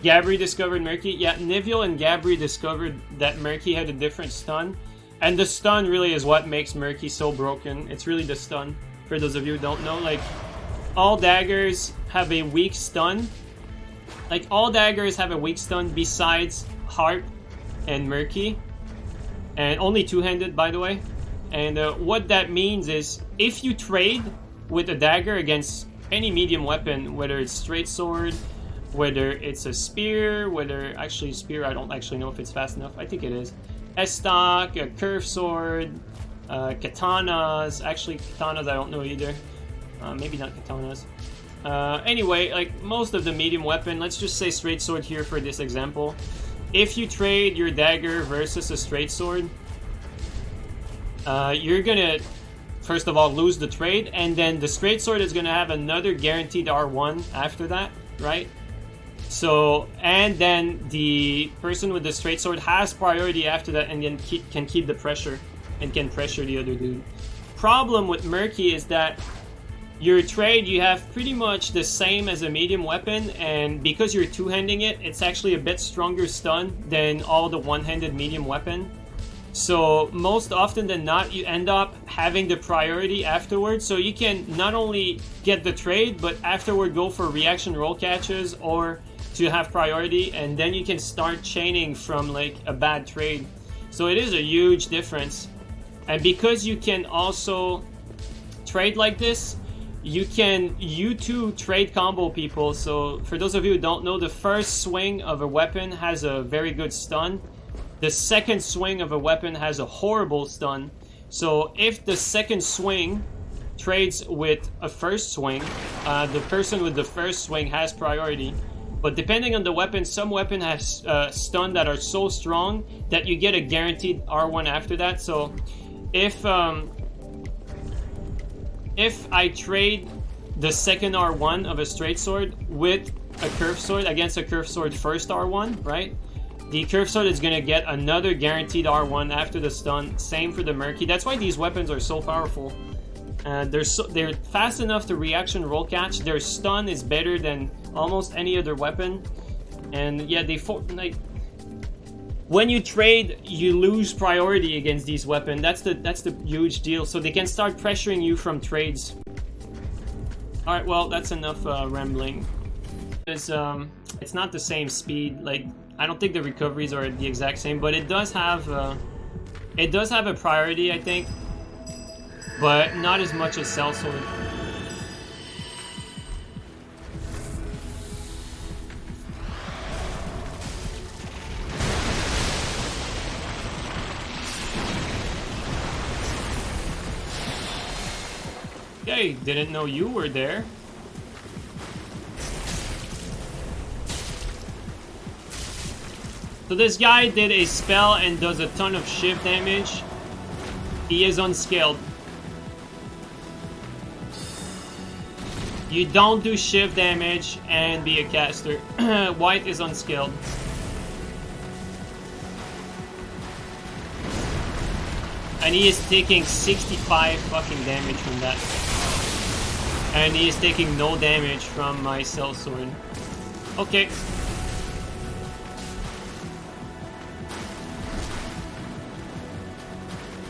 Gabri discovered Murky. Yeah, Niviel and Gabri discovered that Murky had a different stun. And the stun really is what makes Murky so broken. It's really the stun. For those of you who don't know, like, all daggers have a weak stun. Like, all daggers have a weak stun besides Harp and Murky. And only two-handed, by the way. And what that means is, if you trade with a dagger against any medium weapon, whether it's straight sword, whether it's a spear, whether... Actually, spear, I don't actually know if it's fast enough. I think it is. S-stock, a curved sword, katanas. Actually, katanas I don't know either. Maybe not katanas. Anyway, like, most of the medium weapon, let's just say straight sword here for this example. If you trade your dagger versus a straight sword, you're gonna, first of all, lose the trade, and then the straight sword is gonna have another guaranteed R1 after that, right? So, and then the person with the straight sword has priority after that, and then can keep the pressure, and can pressure the other dude. Problem with Murky is that your trade, you have pretty much the same as a medium weapon, and because you're two-handing it, it's actually a bit stronger stun than all the one-handed medium weapon. So most often than not, you end up having the priority afterwards, so you can not only get the trade, but afterward go for reaction roll catches or to have priority, and then you can start chaining from like a bad trade. So it is a huge difference. And because you can also trade like this, you can U2 trade combo people. So for those of you who don't know, the first swing of a weapon has a very good stun. The second swing of a weapon has a horrible stun. So if the second swing trades with a first swing, the person with the first swing has priority. But depending on the weapon, some weapon has stun that are so strong that you get a guaranteed R1 after that. So if I trade the second R1 of a straight sword with a curved sword against a curved sword first R1, right? The curved sword is going to get another guaranteed R1 after the stun. Same for the Murky. That's why these weapons are so powerful. They're fast enough to reaction roll catch. Their stun is better than almost any other weapon. And yeah, like, when you trade, you lose priority against these weapons. That's the huge deal. So they can start pressuring you from trades. All right, well, that's enough rambling. It's not the same speed. Like, I don't think the recoveries are the exact same, but it does have a priority, I think, but not as much as sellsword. Okay, didn't know you were there. So this guy did a spell and does a ton of shift damage. He is unscaled. You don't do shift damage and be a caster. White is unscaled. And he is taking 65 fucking damage from that. And he is taking no damage from my sellsword. Okay.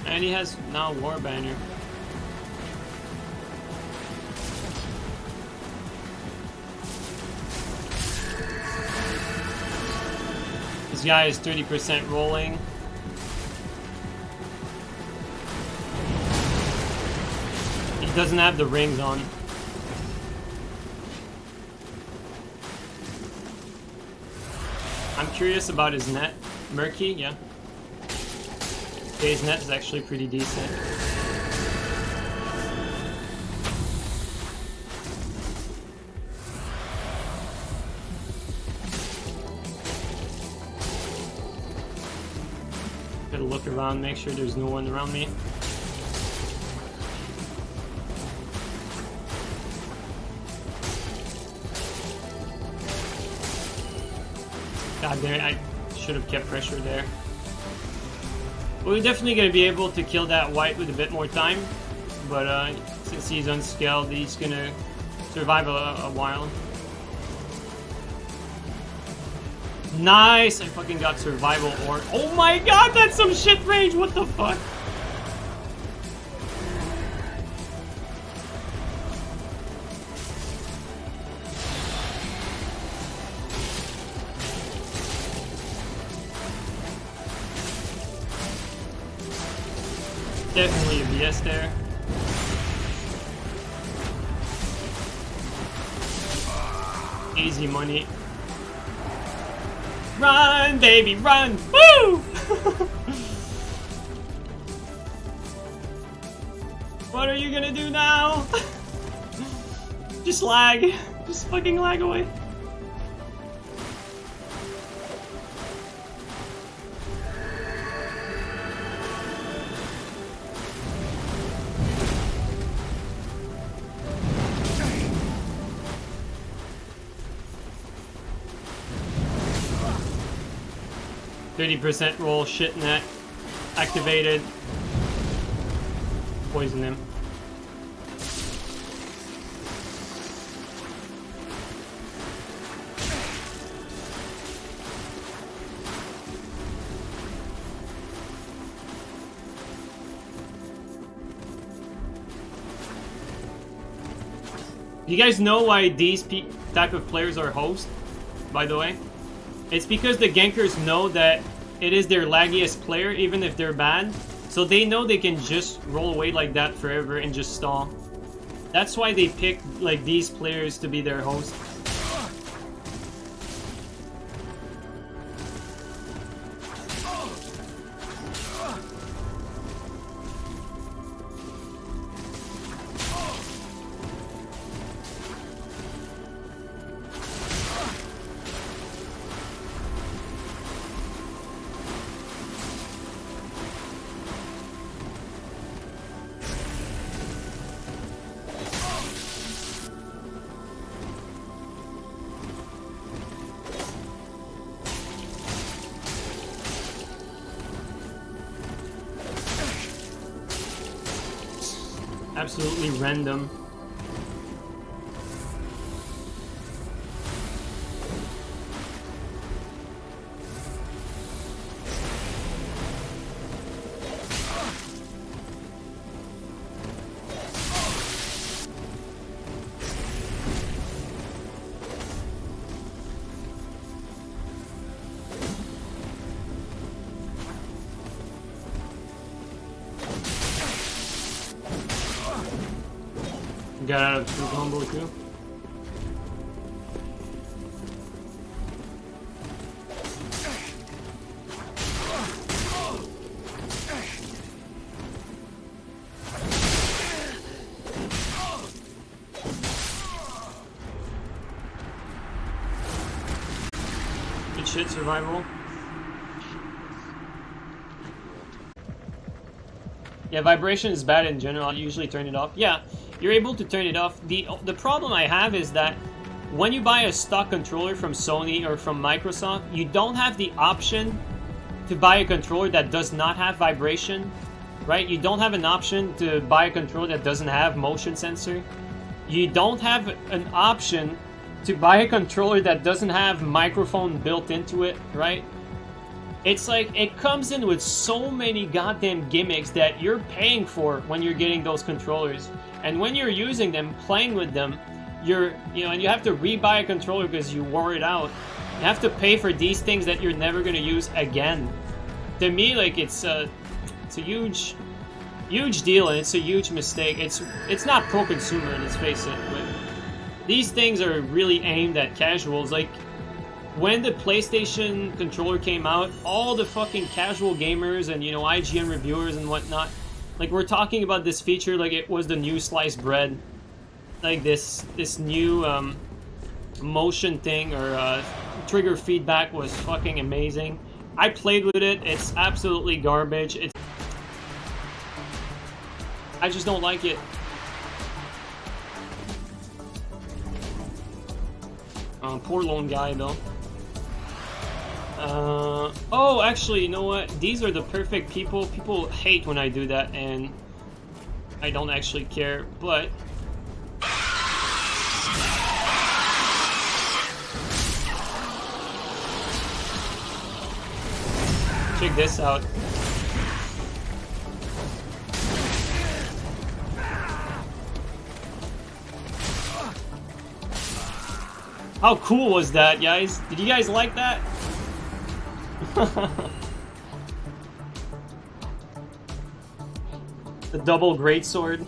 And he has now War Banner. This guy is 30% rolling. He doesn't have the rings on. I'm curious about his net. Murky, yeah. His net is actually pretty decent. Gotta look around, make sure there's no one around me. God damn it, I should have kept pressure there. We're definitely going to be able to kill that white with a bit more time, but since he's unscaled, he's going to survive a while. Nice! I fucking got survival or oh my god, that's some shit range! What the fuck? Definitely a BS there. Easy money. Run, baby, run! Woo! What are you gonna do now? Just lag. Just fucking lag away. %, roll, shit net, activated, poison him. You guys know why these type of players are host, by the way? It's because the gankers know that it is their laggiest player, even if they're bad. So they know they can just roll away like that forever and just stall. That's why they pick like these players to be their host. Absolutely random. Got out of 2 combo too. Good shit, survival. Yeah, vibration is bad in general. I usually turn it off. Yeah. You're able to turn it off. The problem I have is that when you buy a stock controller from Sony or from Microsoft, you don't have the option to buy a controller that does not have vibration, right? You don't have an option to buy a controller that doesn't have motion sensor. You don't have an option to buy a controller that doesn't have microphone built into it, right? It's like, it comes in with so many goddamn gimmicks that you're paying for when you're getting those controllers. And when you're using them, playing with them, and you have to rebuy a controller because you wore it out. You have to pay for these things that you're never gonna use again. To me, like, it's a huge deal, and it's a huge mistake. It's not pro-consumer, let's face it, but these things are really aimed at casuals. Like, when the PlayStation controller came out, all the fucking casual gamers and, IGN reviewers and whatnot, like, we're talking about this feature like it was the new sliced bread. Like, this new motion thing or trigger feedback was fucking amazing. I played with it. It's absolutely garbage. I just don't like it. Poor lone guy, though. Oh, actually, you know what? These are the perfect people. People hate when I do that, and I don't actually care, but... Check this out. How cool was that, guys? Did you guys like that? The double greatsword.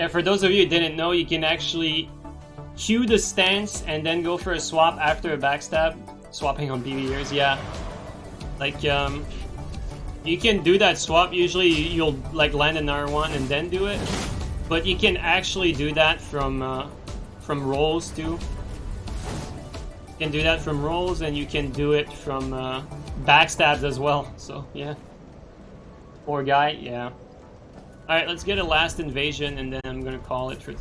Yeah, for those of you who didn't know, you can actually cue the stance and then go for a swap after a backstab. Swapping on BBers, yeah. Like, you can do that swap. Usually you'll like land an R1 and then do it. But you can actually do that from rolls too. You can do that from rolls, and you can do it from backstabs as well. So yeah. Poor guy, yeah. Alright, let's get a last invasion, and then I'm gonna call it for